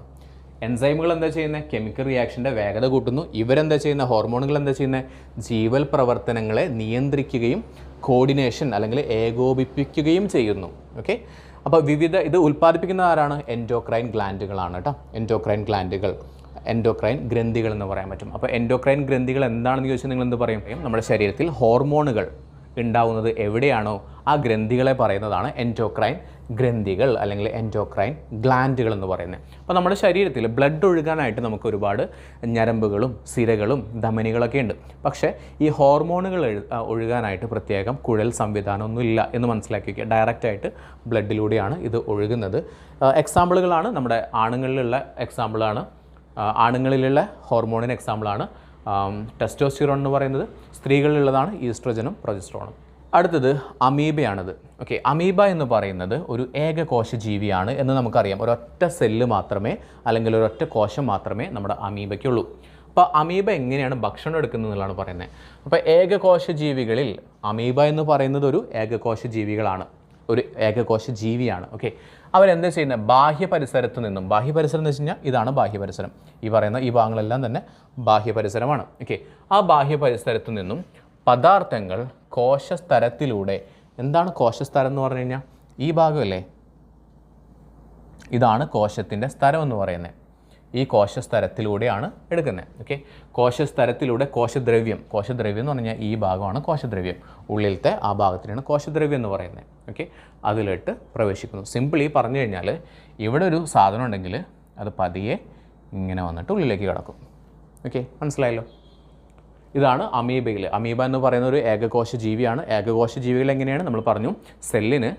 എൻസൈമുകൾ എന്താ ചെയ്യുന്നത്? കെമിക്കൽ റിയാക്ഷൻ്റെ വേഗത കൂട്ടുന്നു. ഇവരെന്താ ചെയ്യുന്നത്? ഹോർമോണുകൾ എന്താ ചെയ്യുന്നത്? ജീവൽ പ്രവർത്തനങ്ങളെ നിയന്ത്രിക്കുകയും കോർഡിനേഷൻ അല്ലെങ്കിൽ ഏകോപിപ്പിക്കുകയും ചെയ്യുന്നു. ഓക്കെ, അപ്പോൾ ഇത് ഉൽപ്പാദിപ്പിക്കുന്ന ആരാണ്? എൻഡോക്രൈൻ ഗ്ലാൻഡുകളാണ് കേട്ടോ. എൻഡോക്രൈൻ ഗ്രന്ഥികൾ എന്ന് പറയാൻ പറ്റും. അപ്പോൾ എൻഡോക്രൈൻ ഗ്രന്ഥികൾ എന്താണെന്ന് ചോദിച്ചാൽ നിങ്ങൾ എന്ത് പറയും? നമ്മുടെ ശരീരത്തിൽ ഹോർമോണുകൾ ഉണ്ടാവുന്നത് എവിടെയാണോ ആ ഗ്രന്ഥികളെ പറയുന്നതാണ് എൻഡോക്രൈൻ ഗ്രന്ഥികൾ അല്ലെങ്കിൽ എൻഡോക്രൈൻ ഗ്ലാൻഡുകൾ എന്ന് പറയുന്നത്. അപ്പോൾ നമ്മുടെ ശരീരത്തിൽ ബ്ലഡ് ഒഴുകാനായിട്ട് നമുക്ക് ഒരുപാട് ഞരമ്പുകളും സിരകളും ധമനികളൊക്കെ ഉണ്ട്. പക്ഷേ ഈ ഹോർമോണുകൾ ഒഴുകാനായിട്ട് പ്രത്യേകം കുഴൽ സംവിധാനമൊന്നുമില്ല എന്ന് മനസ്സിലാക്കി വയ്ക്കുക. ഡയറക്റ്റായിട്ട് ബ്ലഡിലൂടെയാണ് ഇത് ഒഴുകുന്നത്. എക്സാമ്പിളുകളാണ് നമ്മുടെ ആണുങ്ങളിലുള്ള എക്സാമ്പിളാണ്, ആണുങ്ങളിലുള്ള ഹോർമോണിന് എക്സാമ്പിളാണ് ടെസ്റ്റോസ്റ്റിറോൺ എന്ന് പറയുന്നത്. സ്ത്രീകളിലുള്ളതാണ് ഈസ്ട്രജനും പ്രൊജസ്ട്രോണും. അടുത്തത് അമീബയാണിത്. ഓക്കെ, അമീബ എന്ന് പറയുന്നത് ഒരു ഏകകോശ ജീവിയാണ് എന്ന് നമുക്കറിയാം. ഒരൊറ്റ സെല്ല് മാത്രമേ അല്ലെങ്കിൽ ഒരൊറ്റ കോശം മാത്രമേ നമ്മുടെ അമീബയ്ക്കുള്ളൂ. അപ്പോൾ അമീബ എങ്ങനെയാണ് ഭക്ഷണം എടുക്കുന്നത് എന്നുള്ളതാണ് പറയുന്നത്. അപ്പോൾ ഏകകോശ ജീവികളിൽ അമീബ എന്ന് പറയുന്നത് ഒരു ഏകകോശ ജീവികളാണ്, ഒരു ഏകകോശ ജീവിയാണ്. ഓക്കെ, അവരെന്താ ചെയ്യുന്നത്? ബാഹ്യ പരിസരത്ത് നിന്നും, ബാഹ്യ പരിസരം എന്ന് വെച്ച് കഴിഞ്ഞാൽ ഇതാണ് ബാഹ്യ പരിസരം, ഈ പറയുന്ന ഈ ഭാഗങ്ങളെല്ലാം തന്നെ ബാഹ്യ പരിസരമാണ്. ഓക്കെ, ആ ബാഹ്യ പരിസരത്ത് നിന്നും പദാർത്ഥങ്ങൾ കോശസ്തരത്തിലൂടെ, എന്താണ് കോശസ്തരം എന്ന് പറഞ്ഞു കഴിഞ്ഞാൽ ഈ ഭാഗമല്ലേ, ഇതാണ് കോശത്തിൻ്റെ സ്ഥലം എന്ന് പറയുന്നത്. ഈ കോശസ്തരത്തിലൂടെയാണ് എടുക്കുന്നത്. ഓക്കെ, കോശസ്തരത്തിലൂടെ കോശദ്രവ്യം എന്ന് പറഞ്ഞാൽ ഈ ഭാഗമാണ് കോശദ്രവ്യം, ഉള്ളിലത്തെ ആ ഭാഗത്തിനാണ് കോശദ്രവ്യം എന്ന് പറയുന്നത്. ഓക്കെ, അതിലിട്ട് പ്രവേശിക്കുന്നു. സിമ്പിളി പറഞ്ഞു കഴിഞ്ഞാൽ ഇവിടെ ഒരു സാധനം ഉണ്ടെങ്കിൽ അത് പതിയെ ഇങ്ങനെ വന്നിട്ട് ഉള്ളിലേക്ക് കിടക്കും. ഓക്കെ, മനസ്സിലായല്ലോ? ഇതാണ് അമീബയിൽ. അമീബ എന്ന് പറയുന്ന ഒരു ഏകകോശ ജീവിയാണ്. ഏകകോശ ജീവികൾ എങ്ങനെയാണ് നമ്മൾ പറഞ്ഞു, സെല്ലിന്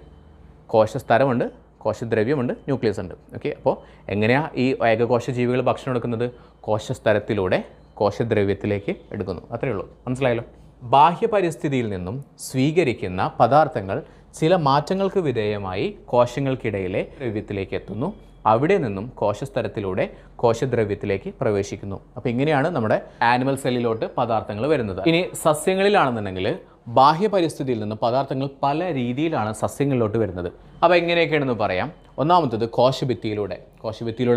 കോശസ്തരമുണ്ട്, കോശദ്രവ്യമുണ്ട്, ന്യൂക്ലിയസ് ഉണ്ട്. ഓക്കെ, അപ്പോൾ എങ്ങനെയാണ് ഈ ഏകകോശ ജീവികൾ ഭക്ഷണം എടുക്കുന്നത്? കോശസ്തരത്തിലൂടെ കോശദ്രവ്യത്തിലേക്ക് എടുക്കുന്നു. അത്രയേ ഉള്ളൂ. മനസ്സിലായല്ലോ? ബാഹ്യ പരിസ്ഥിതിയിൽ നിന്നും സ്വീകരിക്കുന്ന പദാർത്ഥങ്ങൾ ചില മാറ്റങ്ങൾക്ക് വിധേയമായി കോശങ്ങൾക്കിടയിലെ ദ്രവ്യത്തിലേക്ക് എത്തുന്നു. അവിടെ നിന്നും കോശസ്തരത്തിലൂടെ കോശദ്രവ്യത്തിലേക്ക് പ്രവേശിക്കുന്നു. അപ്പോൾ ഇങ്ങനെയാണ് നമ്മുടെ ആനിമൽ സെല്ലിലോട്ട് പദാർത്ഥങ്ങൾ വരുന്നത്. ഇനി സസ്യങ്ങളിലാണെന്നുണ്ടെങ്കിൽ ബാഹ്യ പരിസ്ഥിതിയിൽ നിന്ന് പദാർത്ഥങ്ങൾ പല രീതിയിലാണ് സസ്യങ്ങളിലോട്ട് വരുന്നത്. അപ്പോൾ എങ്ങനെയൊക്കെയാണെന്ന് പറയാം. ഒന്നാമത്തത് കോശഭിത്തിയിലൂടെ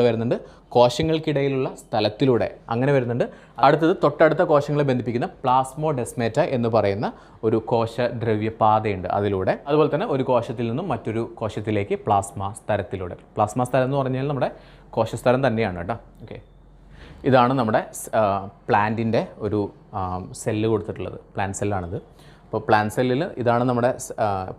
വരുന്നുണ്ട്, കോശങ്ങൾക്കിടയിലുള്ള സ്ഥലത്തിലൂടെ അങ്ങനെ വരുന്നുണ്ട്. അടുത്തത് തൊട്ടടുത്ത കോശങ്ങളെ ബന്ധിപ്പിക്കുന്ന പ്ലാസ്മോഡെസ്മേറ്റ എന്ന് പറയുന്ന ഒരു കോശദ്രവ്യപാതയുണ്ട്, അതിലൂടെ. അതുപോലെ തന്നെ ഒരു കോശത്തിൽ നിന്നും മറ്റൊരു കോശത്തിലേക്ക് പ്ലാസ്മ സ്തരത്തിലൂടെ. പ്ലാസ്മ സ്തരം എന്ന് പറഞ്ഞാൽ നമ്മുടെ കോശസ്തരം തന്നെയാണ് കേട്ടോ. ഓക്കെ, ഇതാണ് നമ്മുടെ പ്ലാന്റിൻ്റെ ഒരു സെല്ല് കൊടുത്തിട്ടുള്ളത്, പ്ലാന്റ് സെല്ലാണിത്. അപ്പോൾ പ്ലാന്റ് സെല്ലിൽ ഇതാണ് നമ്മുടെ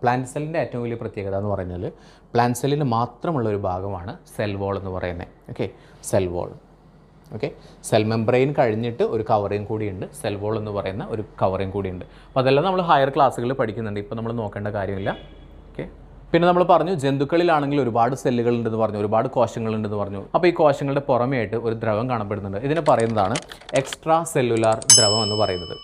പ്ലാന്റ് സെല്ലിൻ്റെ ഏറ്റവും വലിയ പ്രത്യേകത എന്ന് പറഞ്ഞാൽ പ്ലാന്റ് സെല്ലിന് മാത്രമുള്ള ഒരു ഭാഗമാണ് സെൽ വോൾ എന്ന് പറയുന്നത്. Okay, cell wall. Okay, cell membrane കഴിഞ്ഞിട്ട് ഒരു കവറിങ് കൂടിയുണ്ട്, സെൽ വോൾ എന്ന് പറയുന്ന ഒരു കവറിങ് കൂടിയുണ്ട്. അപ്പോൾ അതെല്ലാം നമ്മൾ ഹയർ ക്ലാസ്സുകളിൽ പഠിക്കുന്നുണ്ട്, ഇപ്പോൾ നമ്മൾ നോക്കേണ്ട കാര്യമില്ല. ഓക്കെ, പിന്നെ നമ്മൾ പറഞ്ഞു ജന്തുക്കളിലാണെങ്കിൽ ഒരുപാട് സെല്ലുകളുണ്ടെന്ന് പറഞ്ഞു, ഒരുപാട് കോശങ്ങളുണ്ടെന്ന് പറഞ്ഞു. അപ്പോൾ ഈ കോശങ്ങളുടെ പുറമേയായിട്ട് ഒരു ദ്രവം കാണപ്പെടുന്നുണ്ട്. ഇതിനെ പറയുന്നതാണ് എക്സ്ട്രാ സെല്ലുലാർ ദ്രവം എന്ന് പറയുന്നത്.